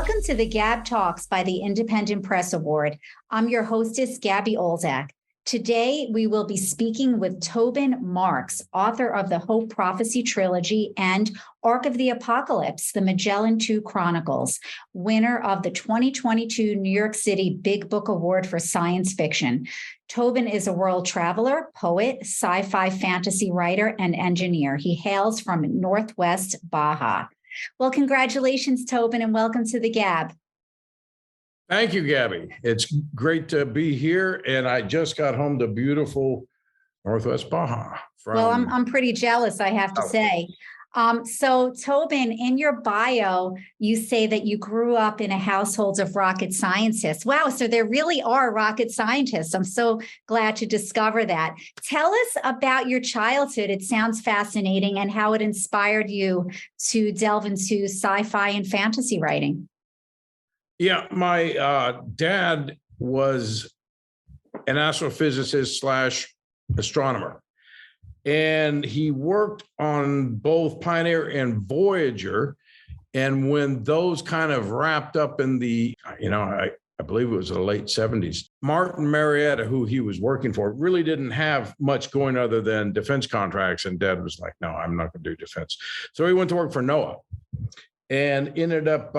Welcome to the GAB Talks by the Independent Press Award. I'm your hostess, Gabby Olzak. Today, we will be speaking with Tobin Marks, author of the Hope Prophecy Trilogy and Ark of the Apocalypse, the Magellan II Chronicles, winner of the 2022 New York City Big Book Award for Science Fiction. Tobin is a world traveler, poet, sci-fi fantasy writer, and engineer. He hails from Northwest Baja. Well, congratulations, Tobin, and welcome to the GAB. Thank you, Gabby. It's great to be here, and I just got home to beautiful Northwest Baja. Well, I'm pretty jealous, I have to say. So, Tobin, in your bio, you say that you grew up in a household of rocket scientists. Wow, so there really are rocket scientists. I'm so glad to discover that. Tell us about your childhood. It sounds fascinating, and how it inspired you to delve into sci-fi and fantasy writing. Yeah, my dad was an astrophysicist slash astronomer. And he worked on both Pioneer and Voyager. And when those kind of wrapped up in the, I believe it was the late 70s, Martin Marietta, who he was working for, really didn't have much going other than defense contracts. And Dad was like, no, I'm not going to do defense. So he went to work for NOAA and ended up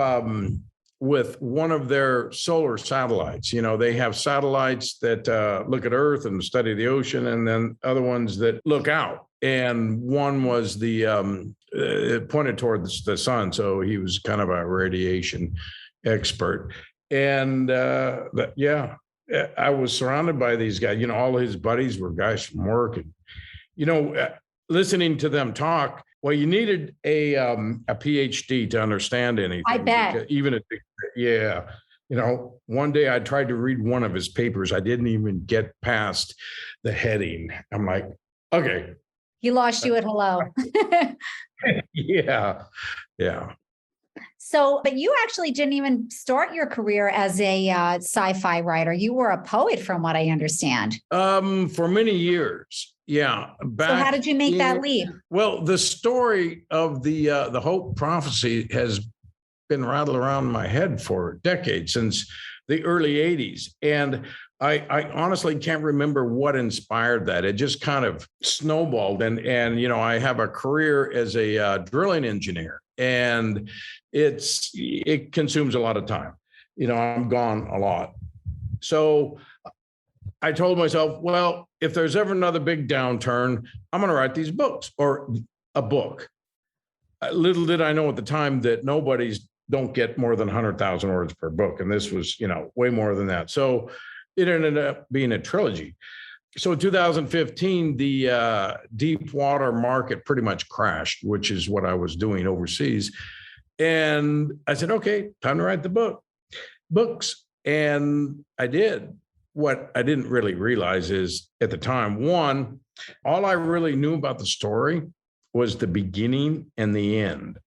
with one of their solar satellites. They have satellites that look at Earth and study the ocean, and then other ones that look out. And one was it pointed toward the sun. So he was kind of a radiation expert. And I was surrounded by these guys. All his buddies were guys from work. And, listening to them talk, well, you needed a PhD to understand anything. I bet. One day I tried to read one of his papers. I didn't even get past the heading. I'm like, okay. He lost you at hello. Yeah. So, but you actually didn't even start your career as a sci-fi writer. You were a poet, from what I understand. For many years. Yeah. So how did you make that leap? Well, the story of the Hope Prophecy has been rattled around my head for decades, since the early 80s. And I honestly can't remember what inspired that. It just kind of snowballed. And I have a career as a drilling engineer, and it consumes a lot of time. I'm gone a lot. So I told myself, well, if there's ever another big downturn, I'm going to write these books, or a book. Little did I know at the time that nobody's don't get more than 100,000 words per book. And this was, way more than that. So it ended up being a trilogy. So in 2015, the deep water market pretty much crashed, which is what I was doing overseas. And I said, okay, time to write the books. And I did. What I didn't really realize is, at the time, one, all I really knew about the story was the beginning and the end.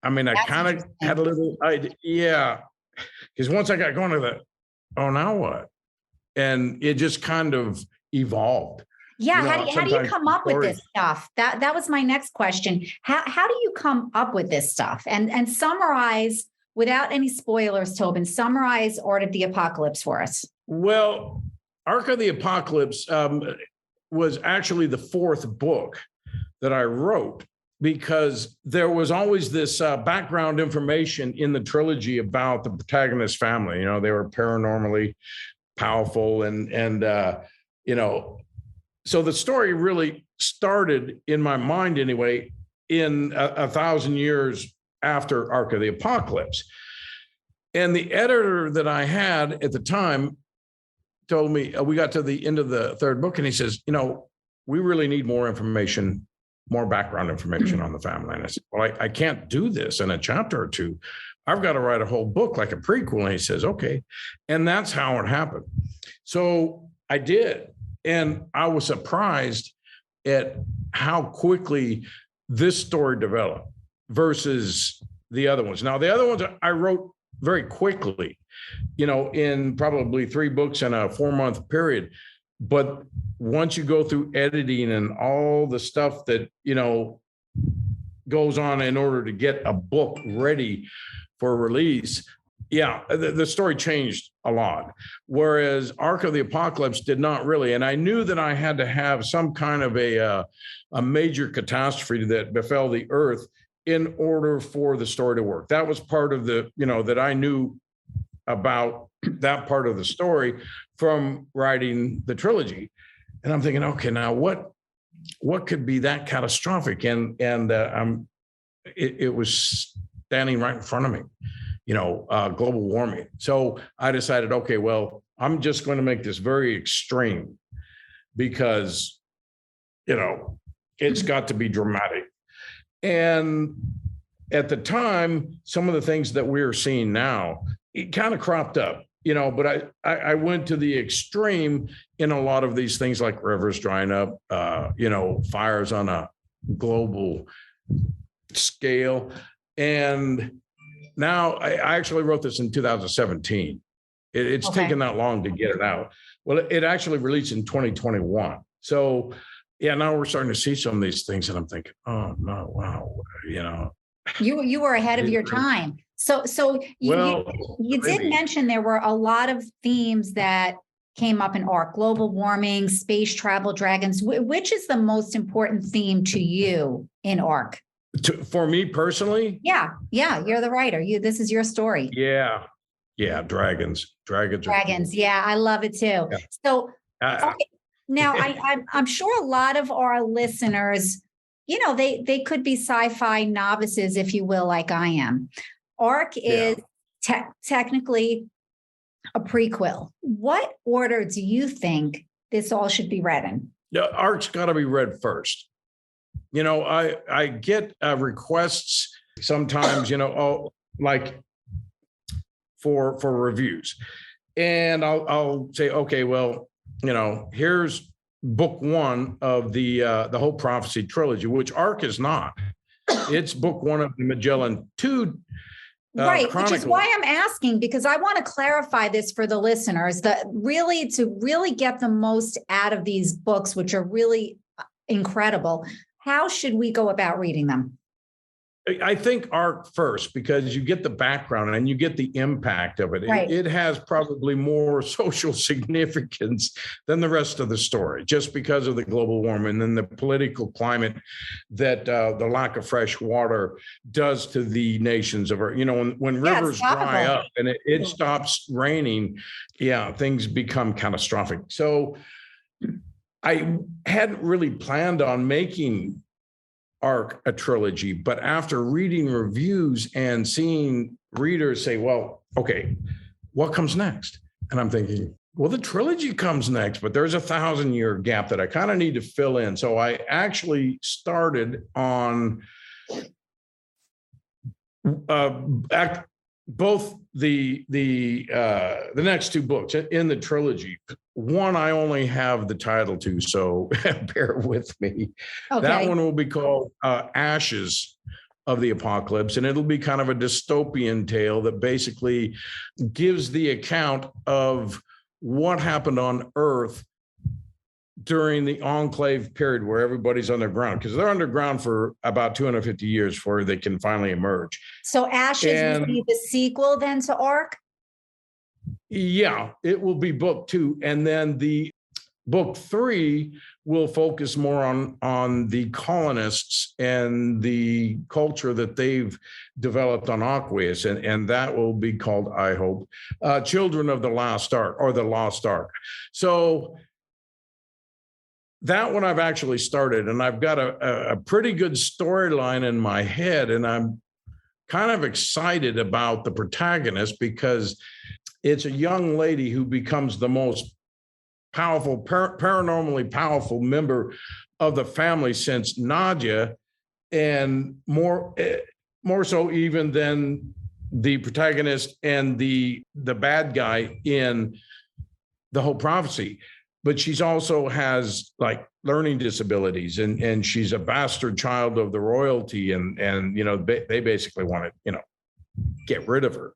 I mean, I kind of had a little idea, because once I got going to now what? And it just kind of evolved. Yeah. How do you come up with this stuff? That was my next question. How do you come up with this stuff? And summarize, without any spoilers, Tobin, summarize Ark of the Apocalypse for us. Well, Ark of the Apocalypse was actually the fourth book that I wrote, because there was always this background information in the trilogy about the protagonist family. They were paranormally powerful, and so the story really started, in my mind anyway, in 1,000 years after Ark of the Apocalypse. And the editor that I had at the time told me, we got to the end of the third book, and he says, we really need more information, more background information on the family. And I said, well, I can't do this in a chapter or two. I've got to write a whole book, like a prequel. And he says, okay. And that's how it happened. So I did. And I was surprised at how quickly this story developed versus the other ones. Now, the other ones I wrote very quickly, in probably 3 books in a 4-month period. But once you go through editing and all the stuff that, goes on in order to get a book ready for release, yeah, the story changed a lot. Whereas Ark of the Apocalypse did not really. And I knew that I had to have some kind of a major catastrophe that befell the earth in order for the story to work. That was part of the, that I knew about that part of the story from writing the trilogy. And I'm thinking, okay, now what could be that catastrophic? And it was standing right in front of me, global warming. So I decided, okay, well, I'm just going to make this very extreme because, it's got to be dramatic. And at the time, some of the things that we're seeing now, it kind of cropped up, but I went to the extreme in a lot of these things like rivers drying up, fires on a global scale. And now I actually wrote this in 2017. It's taken that long to get it out. Well, it actually released in 2021. So yeah, now we're starting to see some of these things and I'm thinking, oh no, wow. You were ahead of your time. So you did mention there were a lot of themes that came up in Ark: global warming, space travel, dragons. Which is the most important theme to you in Ark? For me personally? Yeah, you're the writer. This is your story. Yeah, dragons. Dragons. Yeah, I love it too. Yeah. So now I'm sure a lot of our listeners, they could be sci-fi novices, if you will, like I am. Ark is technically a prequel. What order do you think this all should be read in? Yeah, Ark's got to be read first. I get requests sometimes, like for reviews, and I'll say, okay, well, here's book one of the Hope Prophecy trilogy, which Ark is not. It's book one of the Magellan II. Right, Chronicle. Which is why I'm asking, because I want to clarify this for the listeners, that to really get the most out of these books, which are really incredible. How should we go about reading them? I think Ark first, because you get the background and you get the impact of it. Right. It has probably more social significance than the rest of the story, just because of the global warming and the political climate that the lack of fresh water does to the nations of Earth. When rivers dry up and it stops raining, things become catastrophic. So I hadn't really planned on making Ark a trilogy, but after reading reviews and seeing readers say, well, okay, what comes next? And I'm thinking, well, the trilogy comes next, but there's a 1,000-year gap that I kind of need to fill in. So I actually started on both the next two books in the trilogy. One, I only have the title to, so bear with me. Okay. That one will be called Ashes of the Apocalypse, and it'll be kind of a dystopian tale that basically gives the account of what happened on Earth during the enclave period where everybody's underground, because they're underground for about 250 years before they can finally emerge. So Ashes will be the sequel then to Ark? Yeah, it will be book two. And then the book three will focus more on the colonists and the culture that they've developed on Aquarius. And that will be called, I hope, Children of the Last Ark, or the Lost Ark. So that one I've actually started, and I've got a pretty good storyline in my head, and I'm kind of excited about the protagonist because it's a young lady who becomes the most powerful, paranormally powerful member of the family since Nadia, and more so even than the protagonist and the bad guy in the Hope Prophecy. But she's also has like learning disabilities, and she's a bastard child of the royalty, and they basically want to get rid of her.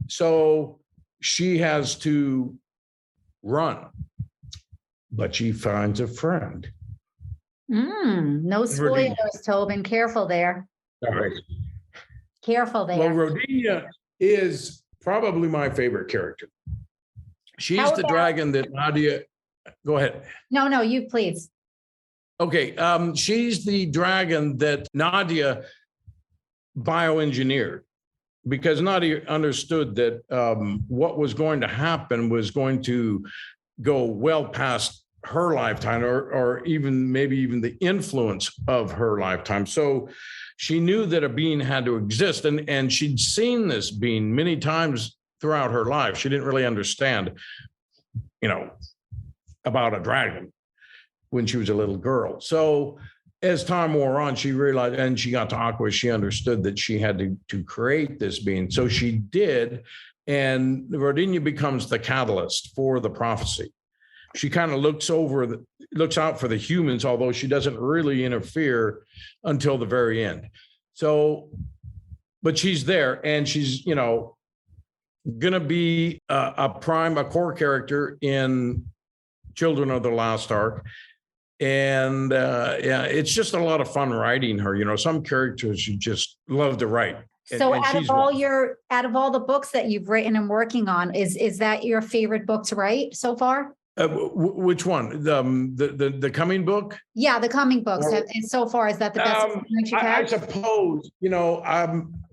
So she has to run, but she finds a friend No spoilers, Tobin. Careful there. All right. Careful there. Well, Rodinia is probably my favorite character. She's the dragon that Nadia. Go ahead. No, you please. Okay. She's the dragon that Nadia bioengineered, because Nadia understood that what was going to happen was going to go well past her lifetime, or even maybe even the influence of her lifetime. So she knew that a being had to exist, and she'd seen this being many times throughout her life. She didn't really understand, about a dragon when she was a little girl. So as time wore on, she realized, and she got to Aqua, she understood that she had to create this being. So she did, and Rodinia becomes the catalyst for the prophecy. She kind of looks out for the humans, although she doesn't really interfere until the very end. So, but she's there, and she's, going to be a core character in Children of the Last Ark. And it's just a lot of fun writing her. Some characters you just love to write. So out of all the books that you've written and working on, is that your favorite book to write so far? Which one? The coming book? Yeah, the coming books. And so far, is that the best experience you've had? I suppose,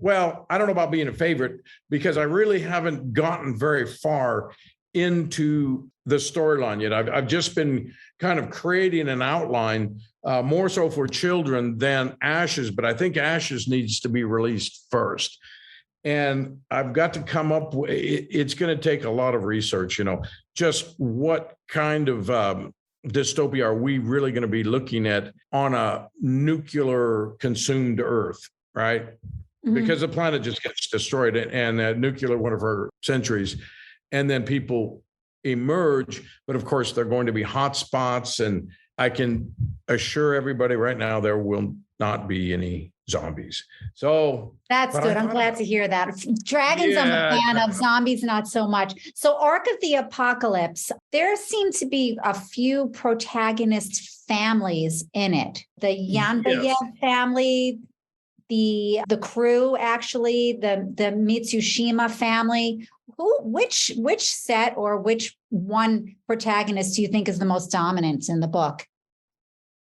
well, I don't know about being a favorite, because I really haven't gotten very far into the storyline yet. I've just been kind of creating an outline, more so for children than Ashes, but I think Ashes needs to be released first. And I've got to come up with, it's going to take a lot of research, just what kind of dystopia are we really going to be looking at on a nuclear consumed Earth, right? Mm-hmm. Because the planet just gets destroyed, and nuclear, one of our centuries, and then people emerge. But of course, they're going to be hot spots, and I can assure everybody right now there will not be any zombies. So that's good. I'm glad to hear that. Dragons, I'm a fan of. Zombies, not so much. So Ark of the Apocalypse, there seem to be a few protagonist families in it. The Yanbayev family, the crew, actually, the Mitsushima family. Which set or which one protagonist do you think is the most dominant in the book?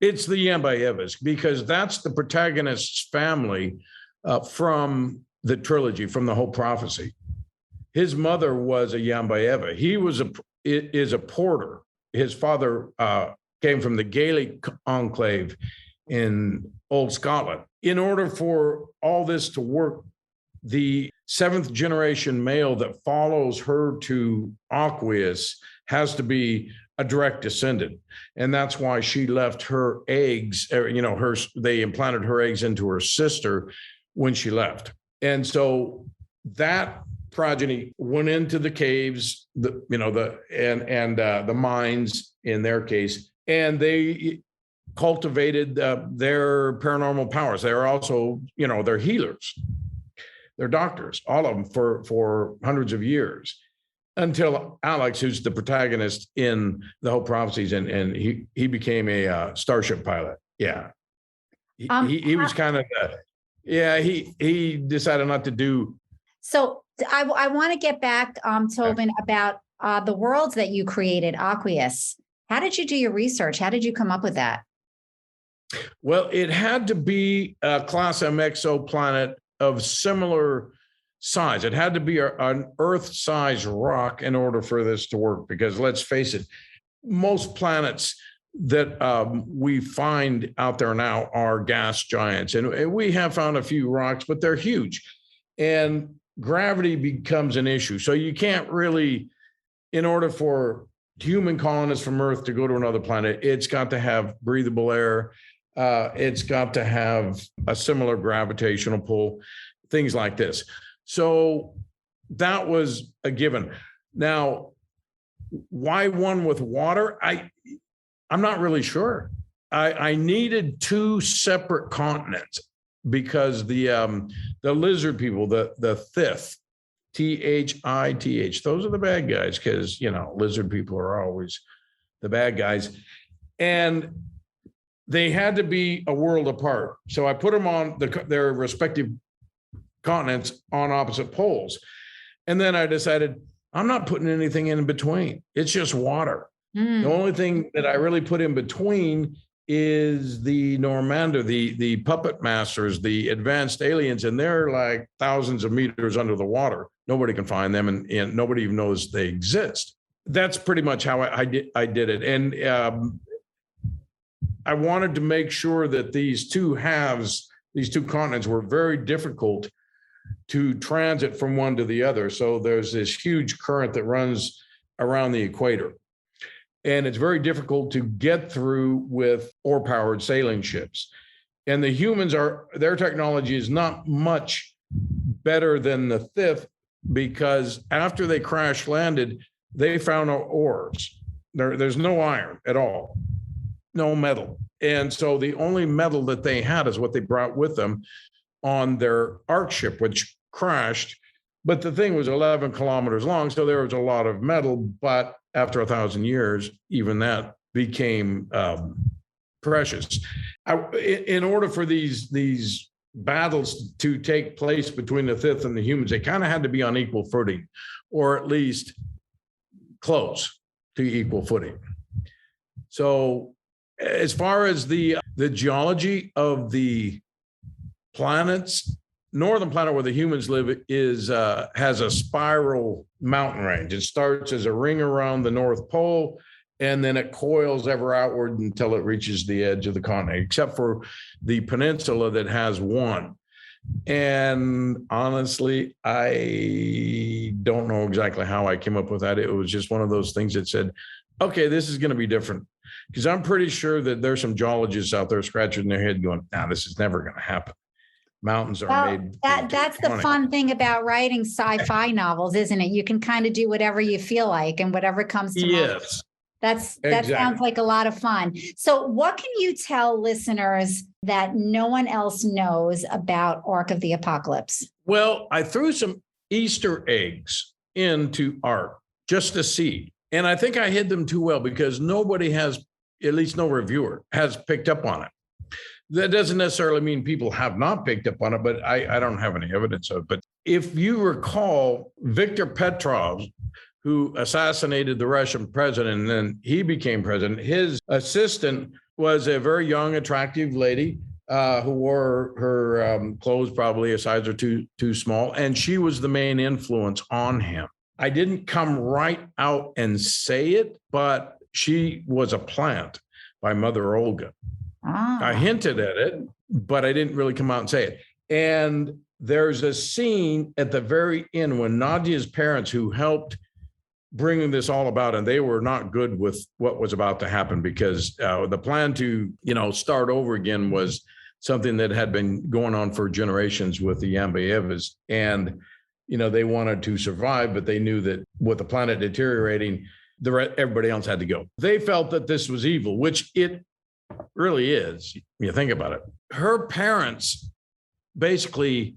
It's the Yanbayevas, because that's the protagonist's family from the trilogy, from the whole prophecy. His mother was a Yanbayeva. He is a porter. His father came from the Gaelic enclave in Old Scotland. In order for all this to work, the seventh generation male that follows her to Aqueous has to be a direct descendant. And that's why she left her eggs, they implanted her eggs into her sister when she left. And so that progeny went into the caves, the mines in their case, and they cultivated their paranormal powers. They're also, they're healers. They're doctors, all of them for hundreds of years, until Alex, who's the protagonist in the whole prophecies, and he became a starship pilot. Yeah, he was kind of he decided not to do. So I want to get back, Tobin, about the worlds that you created, Aqueous. How did you do your research? How did you come up with that? Well, it had to be a Class M exoplanet of similar size. It had to be an Earth-sized rock in order for this to work, because let's face it, most planets that we find out there now are gas giants. And we have found a few rocks, but they're huge. And gravity becomes an issue. So you can't really, in order for human colonists from Earth to go to another planet, it's got to have breathable air. It's got to have a similar gravitational pull, things like this. So that was a given. Now, why one with water? I'm not really sure. I needed two separate continents, because the lizard people, the Thith, Thith, those are the bad guys, because lizard people are always the bad guys. And they had to be a world apart. So I put them on their respective continents on opposite poles. And then I decided I'm not putting anything in between. It's just water. The only thing that I really put in between is the Normander, the puppet masters, the advanced aliens, and they're like thousands of meters under the water. Nobody can find them, and nobody even knows they exist. That's pretty much how I did it. And I wanted to make sure that these two halves, these two continents, were very difficult to transit from one to the other. So there's this huge current that runs around the equator. And it's very difficult to get through with oar-powered sailing ships. And the humans their technology is not much better than the fifth, because after they crash landed, they found no oars. There's no iron at all, no metal. And so the only metal that they had is what they brought with them on their ark ship, which crashed. But the thing was 11 kilometers long, so there was a lot of metal. But after 1,000 years, even that became precious. In order for these battles to take place between the fifth and the humans, they kind of had to be on equal footing, or at least close to equal footing. So as far as the geology of the planets, northern planet where the humans live has a spiral mountain range. It starts as a ring around the North Pole, and then it coils ever outward until it reaches the edge of the continent, except for the peninsula that has one. And honestly, I don't know exactly how I came up with that. It was just one of those things that said, okay, this is going to be different. Because I'm pretty sure that there's some geologists out there scratching their head going, nah, this is never going to happen. Mountains are made. That's the fun thing about writing sci-fi novels, isn't it? You can kind of do whatever you feel like and whatever comes to mind. That sounds like a lot of fun. So what can you tell listeners that no one else knows about Ark of the Apocalypse? Well, I threw some Easter eggs into Ark just to see. And I think I hid them too well, because nobody has, at least no reviewer, has picked up on it. That doesn't necessarily mean people have not picked up on it, but I don't have any evidence of it. But if you recall, Viktor Petrov, who assassinated the Russian president, and then he became president, his assistant was a very young, attractive lady who wore her clothes probably a size or too small, and she was the main influence on him. I didn't come right out and say it, but she was a plant by Mother Olga. I hinted at it, but I didn't really come out and say it. And there's a scene at the very end when Nadia's parents, who helped bring this all about, and they were not good with what was about to happen, because the plan to, start over again was something that had been going on for generations with the Yambayevas. And, they wanted to survive, but they knew that with the planet deteriorating, everybody else had to go. They felt that this was evil, which it really is. You think about it. Her parents basically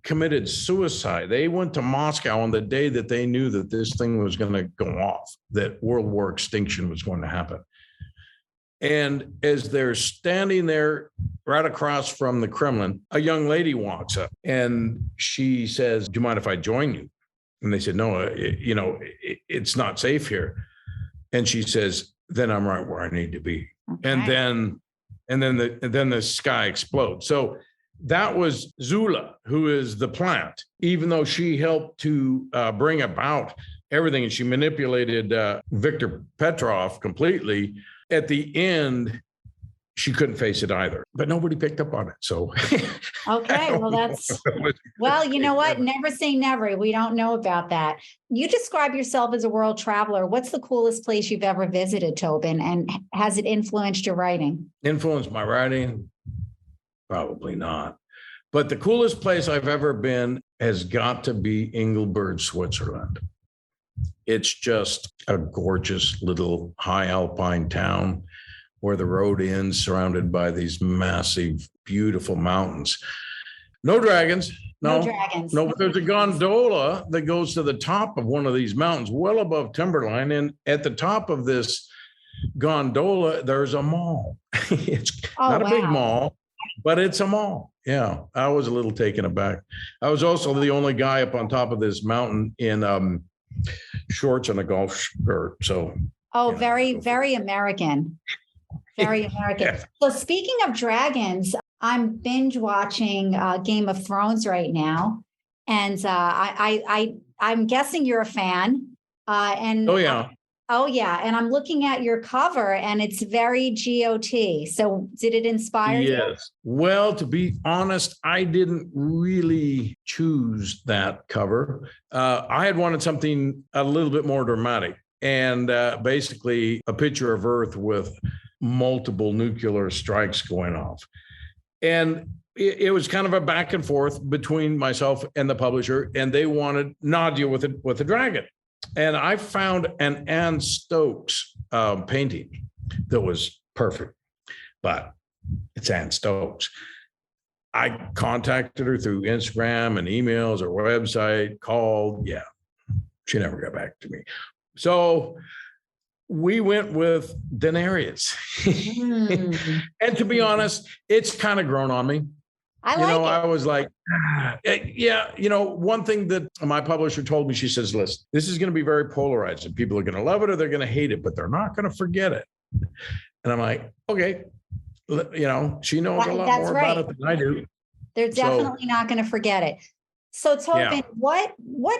committed suicide. They went to Moscow on the day that they knew that this thing was going to go off, that world war extinction was going to happen. And as they're standing there right across from the Kremlin, a young lady walks up and she says, "Do you mind if I join you?" And they said, "No, it's not safe here." And she says, "Then I'm right where I need to be." Okay. And then the sky explodes. So that was Zula, who is the plant, even though she helped to bring about everything, and she manipulated Viktor Petrov completely. At the end, she couldn't face it either, but nobody picked up on it. So, okay, well, you know what? Never say never. We don't know about that. You describe yourself as a world traveler. What's the coolest place you've ever visited, Tobin? And has it influenced your writing? Influenced my writing? Probably not. But the coolest place I've ever been has got to be Engelberg, Switzerland. It's just a gorgeous little high alpine town where the road ends, surrounded by these massive, beautiful mountains. No dragons. No dragons. No, but there's a gondola that goes to the top of one of these mountains, well above timberline. And at the top of this gondola, there's a mall. It's not a big mall, but it's a mall. Yeah, I was a little taken aback. I was also the only guy up on top of this mountain in shorts and a golf shirt. So, very, very American. Very American. Yeah. So speaking of dragons, I'm binge watching Game of Thrones right now, and I'm guessing you're a fan. And Oh yeah. And I'm looking at your cover, and it's very GOT. So did it inspire you? Yes. Well, to be honest, I didn't really choose that cover. I had wanted something a little bit more dramatic, and basically a picture of Earth with multiple nuclear strikes going off. And it was kind of a back and forth between myself and the publisher, and they wanted Nadia with a dragon. And I found an Anne Stokes painting that was perfect, but it's Anne Stokes. I contacted her through Instagram and emails or website, called. Yeah, she never got back to me. So we went with deteriorates. And to be honest, it's kind of grown on me. I was like, yeah, one thing that my publisher told me, she says, listen, this is going to be very polarizing. People are going to love it or they're going to hate it, but they're not going to forget it. And I'm like, okay, she knows a lot more about it than I do. They're definitely not going to forget it. So Tobin, what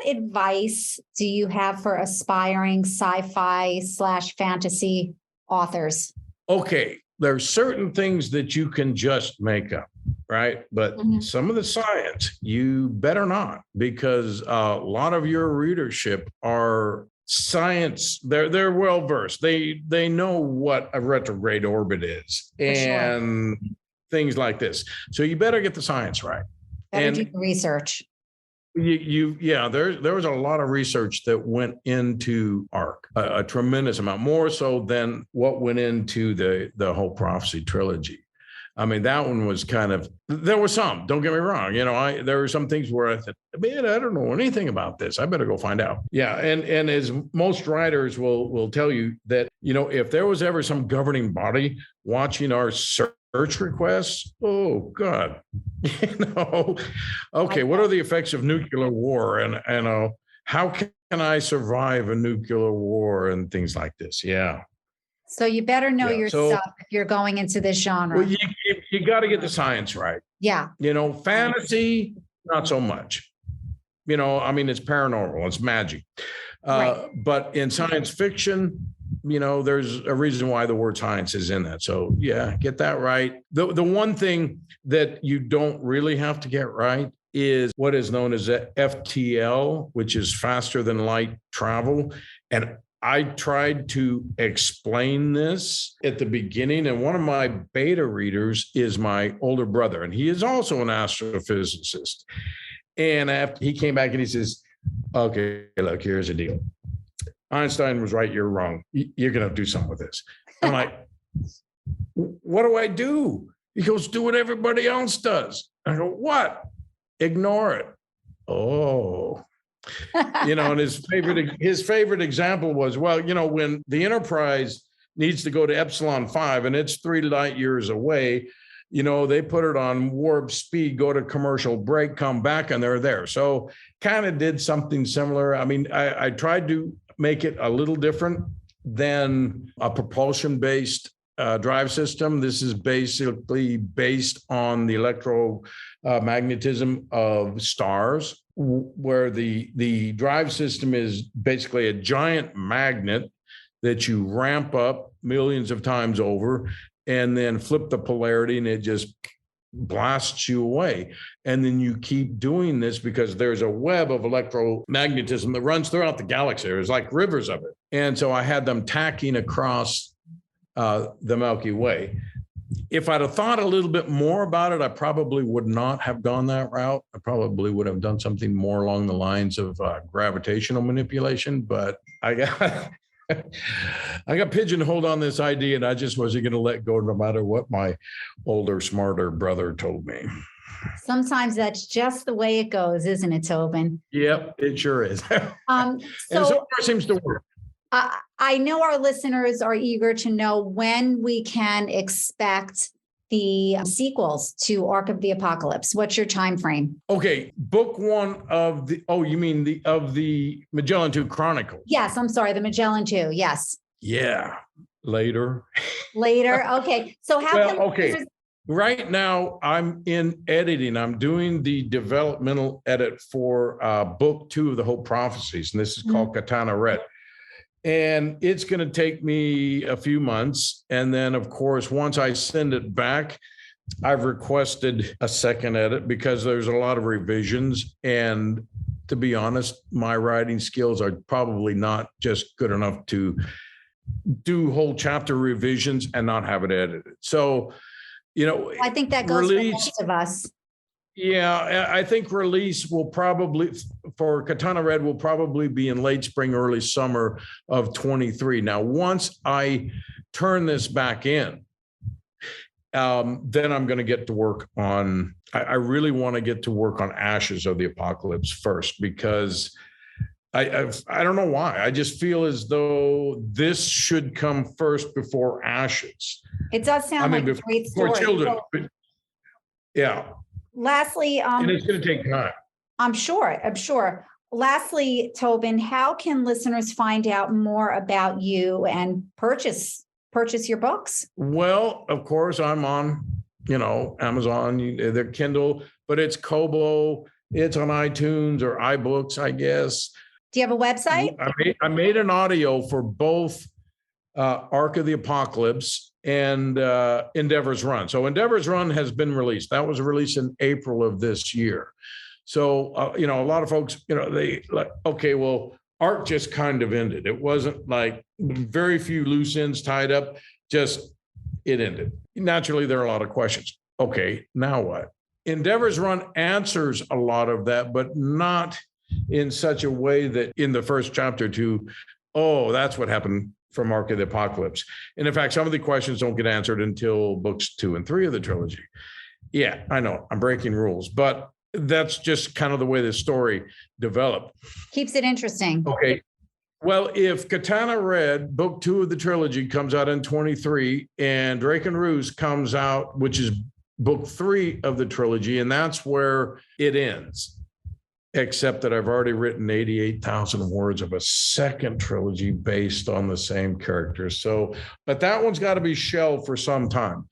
advice do you have for aspiring sci-fi / fantasy authors? Okay, there's certain things that you can just make up, right? But some of the science, you better not, because a lot of your readership are science. They're well versed. They know what a retrograde orbit is and things like this. So you better get the science right. Better do the research. There was a lot of research that went into ARC, a tremendous amount, more so than what went into the whole prophecy trilogy. I mean, that one was there were some, don't get me wrong. There were some things where I thought, man, I don't know anything about this. I better go find out. Yeah. And as most writers will tell you that, if there was ever some governing body watching our search requests, oh God, okay, what are the effects of nuclear war? And how can I survive a nuclear war and things like this? Yeah. So you better know your stuff if you're going into this genre. Well, you got to get the science right. Yeah. Fantasy, not so much. It's paranormal, it's magic. But in science fiction, there's a reason why the word science is in that. So yeah, get that right. The one thing that you don't really have to get right is what is known as a FTL, which is faster than light travel. And I tried to explain this at the beginning, and one of my beta readers is my older brother, and he is also an astrophysicist. And after he came back and he says, okay, look, here's the deal. Einstein was right, you're wrong. You're going to do something with this. I'm like, what do I do? He goes, do what everybody else does. I go, what? Ignore it. Oh. And his favorite example was, when the Enterprise needs to go to Epsilon 5 and it's 3 light years away, they put it on warp speed, go to commercial break, come back, and they're there. So kind of did something similar. I mean, I tried to make it a little different than a propulsion-based drive system. This is basically based on the electromagnetism of stars, where the drive system is basically a giant magnet that you ramp up millions of times over and then flip the polarity and it just blasts you away. And then you keep doing this because there's a web of electromagnetism that runs throughout the galaxy. There's like rivers of it. And so I had them tacking across the Milky Way. If I'd have thought a little bit more about it, I probably would not have gone that route. I probably would have done something more along the lines of gravitational manipulation, but I got pigeonholed on this idea, and I just wasn't going to let go no matter what my older, smarter brother told me. Sometimes that's just the way it goes, isn't it, Tobin? Yep, it sure is. And so far seems to work. I know our listeners are eager to know when we can expect the sequels to Ark of the Apocalypse. What's your time frame? Okay, book one of you mean the Magellan II Chronicles? Yes, I'm sorry, the Magellan II. Yes. Yeah, later. Later. Okay. So okay. Right now, I'm in editing. I'm doing the developmental edit for book 2 of the Hope Prophecies, and this is called Katana Red. And it's going to take me a few months. And then, of course, once I send it back, I've requested a second edit because there's a lot of revisions. And to be honest, my writing skills are probably not just good enough to do whole chapter revisions and not have it edited. So, I think that goes for most of us. Yeah, I think release will probably, for Katana Red, will probably be in late spring, early summer of 23. Now, once I turn this back in, then I'm going to get to work on, I really want to get to work on Ashes of the Apocalypse first, because I don't know why. I just feel as though this should come first before Ashes. It does sound like a great story. For children. Yeah. Lastly, and it's going to take time. I'm sure. Lastly, Tobin, how can listeners find out more about you and purchase your books? Well, of course, I'm on, Amazon, the Kindle, but it's Kobo, it's on iTunes or iBooks, I guess. Do you have a website? I made an audio for both Ark of the Apocalypse and Endeavor's Run. So Endeavor's Run has been released. That was released in April of this year. So, a lot of folks, they like, okay, well, Ark just kind of ended. It wasn't like very few loose ends tied up, just it ended. Naturally, there are a lot of questions. Okay, now what? Endeavor's Run answers a lot of that, but not in such a way that in the first chapter that's what happened from Ark of the Apocalypse. And in fact, some of the questions don't get answered until books 2 and 3 of the trilogy. Yeah, I know I'm breaking rules, but that's just kind of the way the story developed. Keeps it interesting. Okay. Well, if Katana Red, book 2 of the trilogy, comes out in 23 and Drake and Ruse comes out, which is book 3 of the trilogy, and that's where it ends. Except that I've already written 88,000 words of a second trilogy based on the same characters. So, but that one's got to be shelved for some time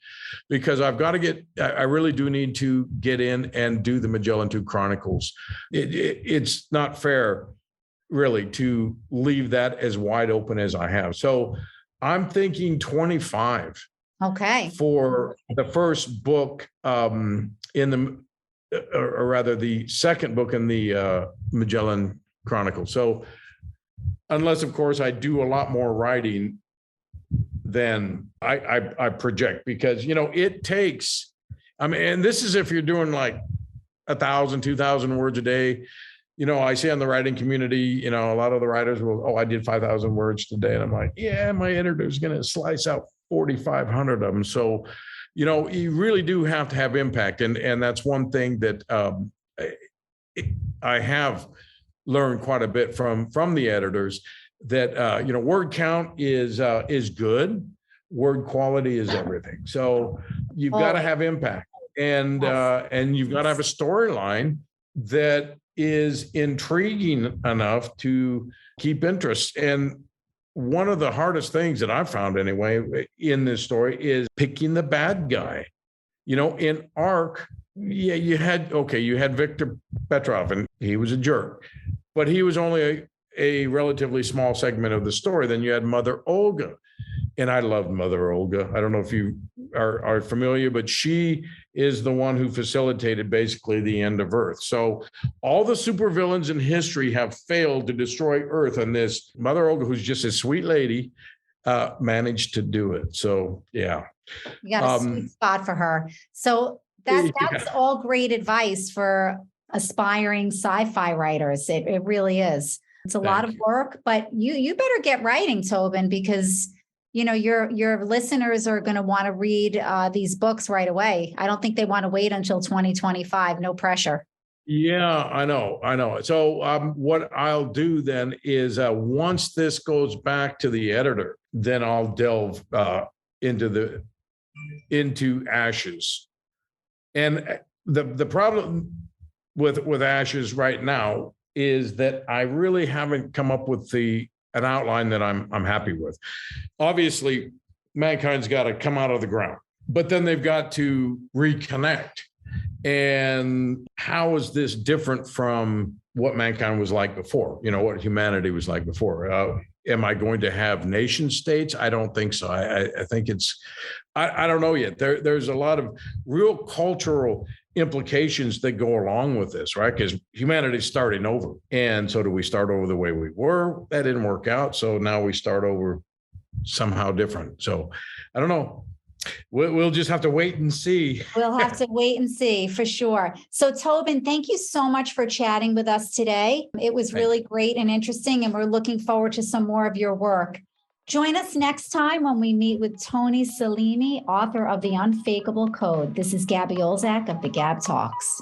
because I really do need to get in and do the Magellan II Chronicles. It's not fair, really, to leave that as wide open as I have. So I'm thinking 25. Okay. For the first book or rather the second book in the Magellan Chronicle. So unless, of course, I do a lot more writing than I project, because, it takes, and this is if you're doing like 1,000, 2,000 words a day. I see on the writing community, a lot of the writers will, I did 5,000 words today. And I'm like, yeah, my editor's going to slice out 4,500 of them. So, you really do have to have impact. And that's one thing that I have learned quite a bit from the editors, that, word count is good. Word quality is everything. So you've got to have impact, and you've got to have a storyline that is intriguing enough to keep interest. And one of the hardest things that I've found anyway in this story is picking the bad guy. In Ark, you had Victor Petrov, and he was a jerk, but he was only a relatively small segment of the story. Then you had Mother Olga, and I loved Mother Olga. I don't know if you are familiar, but she is the one who facilitated basically the end of Earth. So all the supervillains in history have failed to destroy Earth, and this Mother Olga, who's just a sweet lady, managed to do it. So, yeah. You got a sweet spot for her. So that's all great advice for aspiring sci-fi writers. It really is. It's a lot of work, but you better get writing, Tobin, because your listeners are going to want to read these books right away. I don't think they want to wait until 2025. No pressure. Yeah, I know. So what I'll do then is once this goes back to the editor, then I'll delve into ashes. And the problem with ashes right now is that I really haven't come up with an outline that I'm happy with. Obviously, mankind's got to come out of the ground, but then they've got to reconnect. And how is this different from what mankind was like before? What humanity was like before. Am I going to have nation states? I don't think so. I think I don't know yet. There's a lot of real cultural implications that go along with this, right? Because humanity's starting over. And so do we start over the way we were? That didn't work out. So now we start over somehow different. So I don't know. We'll just have to wait and see. We'll have to wait and see for sure. So Tobin, thank you so much for chatting with us today. It was really great and interesting, and we're looking forward to some more of your work. Join us next time when we meet with Tony Salimi, author of The Unfakeable Code. This is Gabby Olzak of the GAB Talks.